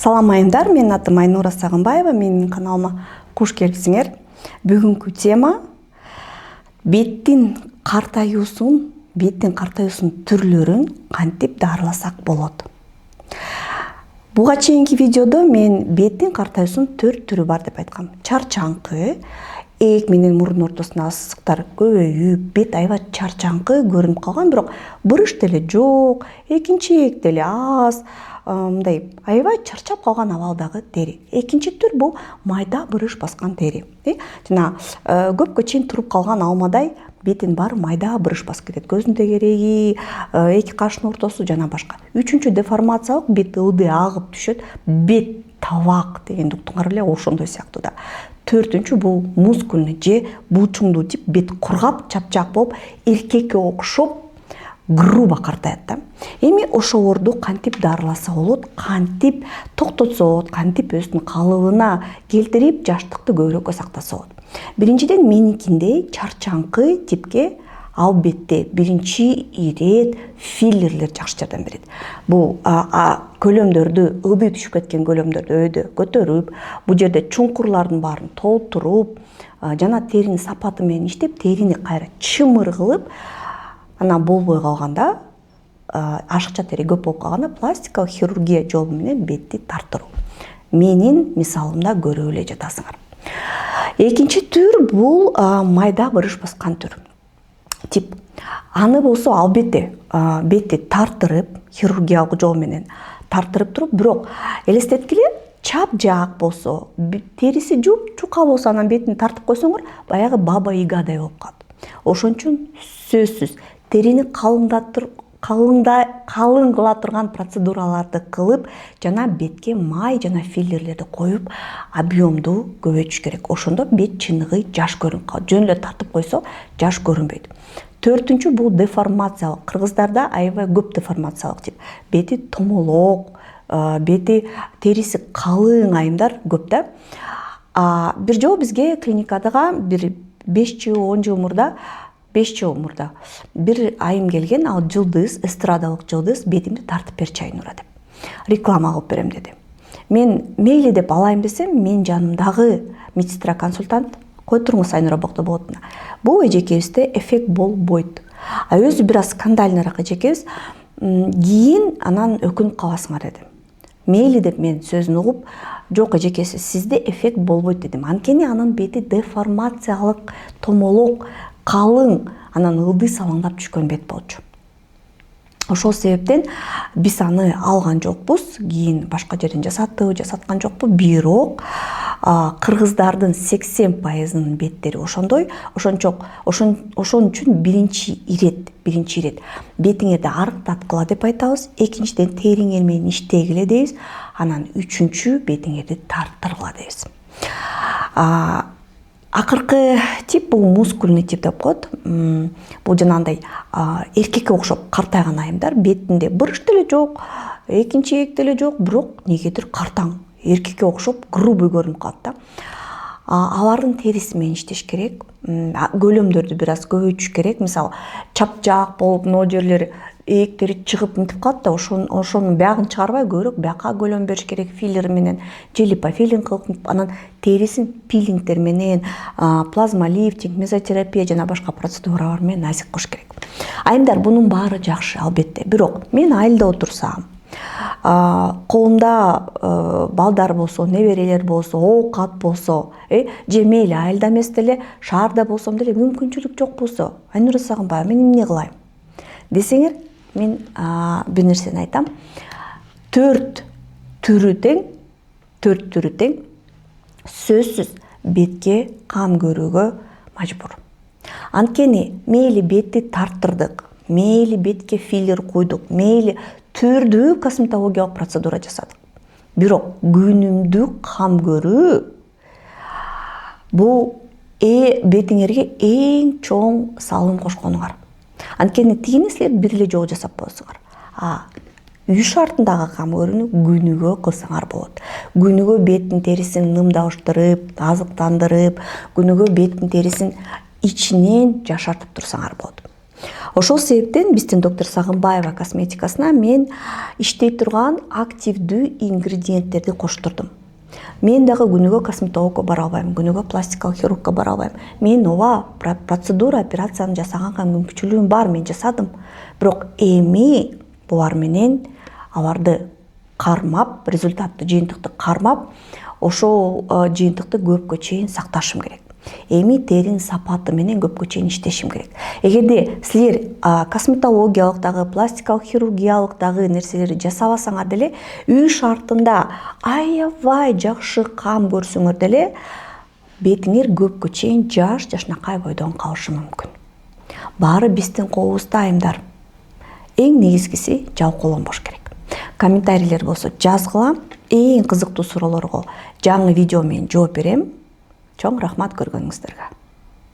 Салам айымдар, менин атым Айнура Сагынбаева, менин каналыма куш келипсиңер. Бүгүнкү тема беттин картаюусун түрлөрүн кантип дарыласак болот. Буга чейинки видеодо мен беттин картаюусунун 4 түрү бар деп айткам. Чарчаңкы, ээк менен мурдун ортосундагы сысыктар көбөйүп, бет аябай чарчаңкы көрүнүп калган, бирок бырыш деле жок, экинчи ээк деле аз, мындай аябай чарчап калган абалдагы тери. Экинчи түр бул майда бырыш баскан тери. Жана көпкө чейин туруп калган алмадай бетин баары майда бырыш басып кетет. Көздүн тегереги, эки каштын ортосу жана башка. Үчүнчү деформациялык бет ылдый агып түшөт. Бет табак дегенди уктуңар эле, ошондой сыяктуу да. Төртүнчү бул мускульный же булчуңдуу тип, бет кургап, чапчак болуп, эркекке окшоп грубо картаят да. Эми ошолорду кантип дарыласа болот, кантип токтотсо болот, кантип өзүнүн калыбына келтирип, жаштыкты көбүрөөккө сактаса болот. Биринчиден меникиндей чарчаңкы типке ал бетте биринчи ирет филлерлер жакшы жардам берет. Бул көлөмдөрдү, ылдый түшүп кеткен көлөмдөрдү өйдө көтөрүп, бул жерде чуңкурлардын баарын толтуруп, жана теринин сапаты менен иштеп, терини кайра чымыр кылып, анан болбой калганда, ашыкча тери көп болуп калганда пластикалык хирургия жолу менен бетти тартыруу. Менин мисалымда көрүп эле жатасыңар. Экинчи түр бул майда бырыш баскан түр. Тип. Аны болсо албетте бетти тартырып, хирургиялык жол менен тартырып туруп, бирок элестеткиле чапжак болсо, териси жука болсо, анан бетин тартып койсоңор, баягы баба Ягадай болуп калат. Ошон үчүн сөзсүз терини калың кыла турган процедураларды кылып, жана бетке май жана филлерлерди коюп, объемду көбөйтүш керек. Ошондо бет чыныгый жаш көрүнүп калат. Жөн эле тартып койсо, жаш көрүнбөйт. Төртүнчү бул деформациялык. Кыргыздарда аябай көп деформациялык тип. Бети томолок, бети териси калың айымдар көп да. Бир жолу бизге клиникадага бир 5 жыл мурда бир айым келген, ал жылдыз, эстрадалык жылдыз, бетимди тартып берчи Айнура деп. Реклама кылып берем деди. Мен мейли деп алайын десем, мен жанымдагы медсестра консультант кой туруңуз Айнура бокто болот. Бул эжекебизде эффект болбойт. Өзү бир аз скандальныраак эжекебиз, кийин анан өкүнүп каласыңар деди. Мейли деп мен сөзүн угуп, жок эжекеси, сизде эффект болбойт дедим. Анткени анын бети деформациялык, томолок, калың, анан ылдый салаңдап түшкөн бет болчу. Ошол себептен биз аны алган жокпуз, кийин башка жерден жасаткан жокпу, бирок кыргыздардын 80%-нын беттери ошондой. Ошон үчүн биринчи ирет бетиңерди арыктаткыла деп айтабыз, экинчиден териңер менен иштегиле дейбиз, анан үчүнчү бетиңерди тарттыргыла дейбиз. Акыркы тип бул мускульный тип деп коет. Бул жанагындай эркекке окшоп картайган айымдар, бетинде бырыш деле жок, экинчи ээк деле жок, бирок негедир картаң, эркекке окшоп грубый көрүнүп калат да. Алардын териси менен иштеш керек. Көлөмдөрдү бир аз көбөйтүш керек. Мисалы, чапжак болуп, но жерлери ээктери чыгып мынтип калат да, ошонун биягын чыгарбай көбүрөөк бияка көлөм бериш керек, филлер менен же липофилинг кылып, анан терисин пилингтер менен, плазмалифтинг, мезотерапия жана башка процедуралар менен назик кылыш керек. Айымдар, бунун баары жакшы албетте. Бирок мен айылда отурсам, колумда балдар болсо, неберелер болсо, оокат болсо, же мейли айылда эмес деле, шаарда болсом деле мүмкүнчүлүк жок болсо, Айнура Сагынбаева, мен эмне кылайм десеңер, мен бир нерсени айтам. 4 түрү тең, сөзсүз бетке кам көрүүгө мажбур. Анткени мейли бетти тарттырдык, мейли бетке филлер куйдук, мейли түрдүү косметологиялык процедура жасадык. Бирок күнүмдүк кам көрүү бул бетиңерге эң чоң салым кошконуңар. Анткени тигини силер бир эле жолу жасап коесуңар. Үй шартындагы кам көрүүнү күнүгө кылсаңар болот. Күнүгө беттин терисин нымдалыштырып, азыктандырып, күнүгө беттин терисин ичинен жашартып турсаңар болот. Ошол себептен биздин доктор Сагынбаева косметикасына мен иштей турган активдүү ингредиенттерди коштурдум. Мен дагы күнүгө косметологко бара албайм, күнүгө пластикалык хирургка бара албайм. Мен ооба процедура, операцияны жасаганга мүмкүнчүлүгүм бар, мен жасадым. Бирок эми булар менен аларды кармап, результаттуу жыйынтыкты кармап, ошол жыйынтыкты көпкө чейин сакташым керек. Эми теринин сапаты менен көпкө чейин иштешим керек. Эгерде силер косметологиялык дагы, пластикалык хирургиялык дагы нерселерди жасабасаңар деле, үй шартында аябай жакшы кам көрсөңөр деле, бетиңер көпкө чейин жашнакай бойдон калышы мүмкүн. Баары биздин колубузда айымдар. Эң негизгиси жалкоолонбош керек. Комментарийлер болсо жазгыла, эң кызыктуу суроолорго жаңы видео менен жооп берем. Чоң рахмат көргөнүңүздөргө.